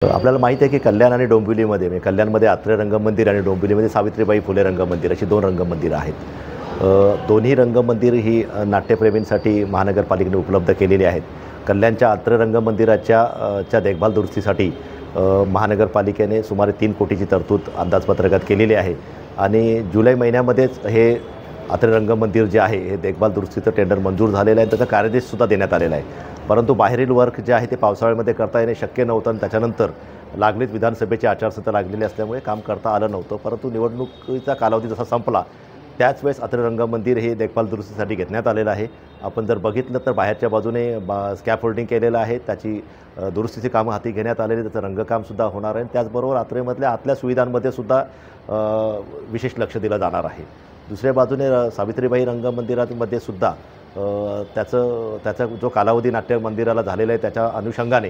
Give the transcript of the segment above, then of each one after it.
आपल्याला माहीत आहे की कल्याण आणि डोंबिवलीमध्ये म्हणजे कल्याणमध्ये आत्रे रंगमंदिर आणि डोंबिवलीमध्ये सावित्रीबाई फुले रंगमंदिर अशी दोन रंगमंदिरं आहेत। दोन्ही रंगमंदिर ही नाट्यप्रेमींसाठी महानगरपालिकेने उपलब्ध केलेली आहेत। कल्याणच्या आत्रे रंगमंदिराच्या देखभाल दुरुस्तीसाठी महानगरपालिकेने सुमारे 3 कोटीची तरतूद अंदाजपत्रकात केलेली आहे आणि जुलै महिन्यामध्येच हे आत्रे रंगमंदिर जे आहे हे देखभाल दुरुस्तीचं टेंडर मंजूर झालेलं आहे, त्याचा कार्यदेशसुद्धा देण्यात आलेला आहे। परंतु बाहेरील वर्क जे आहे ते पावसाळ्यामध्ये करता येणे शक्य नव्हतं आणि त्याच्यानंतर लागलीच विधानसभेची आचारसंहिता लागलेली असल्यामुळे काम करता आलं नव्हतं। परंतु निवडणुकीचा कालावधी जसा संपला त्याच वेळेस आत्रे रंगमंदिर हे देखभाल दुरुस्तीसाठी घेण्यात आलेलं आहे। आपण जर बघितलं तर बाहेरच्या बाजूने स्कॅफोल्डिंग केलेलं आहे, त्याची दुरुस्तीची कामं हाती घेण्यात आलेली, त्याचं रंगकामसुद्धा होणार आहे। त्याचबरोबर आत्रेमधल्या आतल्या सुविधांमध्ये सुद्धा विशेष लक्ष दिलं जाणार आहे। दुसऱ्या बाजूने सावित्रीबाई रंगमंदिरामध्ये सुद्धा त्याचा जो कालावधी नाट्य मंदिराला झालेला आहे त्याच्या अनुषंगाने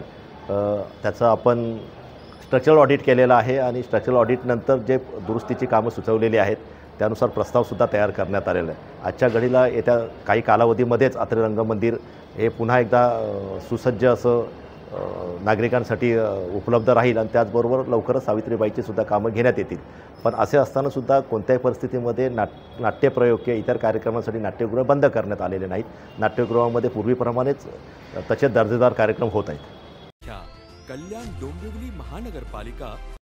त्याचं आपण स्ट्रक्चरल ऑडिट केलेलं आहे आणि स्ट्रक्चरल ऑडिटनंतर जे दुरुस्तीची कामं सुचवलेली आहेत त्यानुसार प्रस्तावसुद्धा तयार करण्यात आलेला आहे। आजच्या घडीला येत्या काही कालावधीमध्येच आत्रे रंगमंदिर हे पुन्हा एकदा सुसज्ज असं नागरिकांसाठी उपलब्ध राहील आणि त्याचबरोबर लवकरच सावित्रीबाईची सुद्धा कामं घेण्यात येतील। पण असे असतानासुद्धा कोणत्याही परिस्थितीमध्ये नाट्यप्रयोग किंवा इतर कार्यक्रमांसाठी नाट्यगृह बंद करण्यात आलेले नाहीत। नाट्यगृहामध्ये पूर्वीप्रमाणेच तसे दर्जेदार कार्यक्रम होत आहेत। कल्याण डोंबिवली महानगरपालिका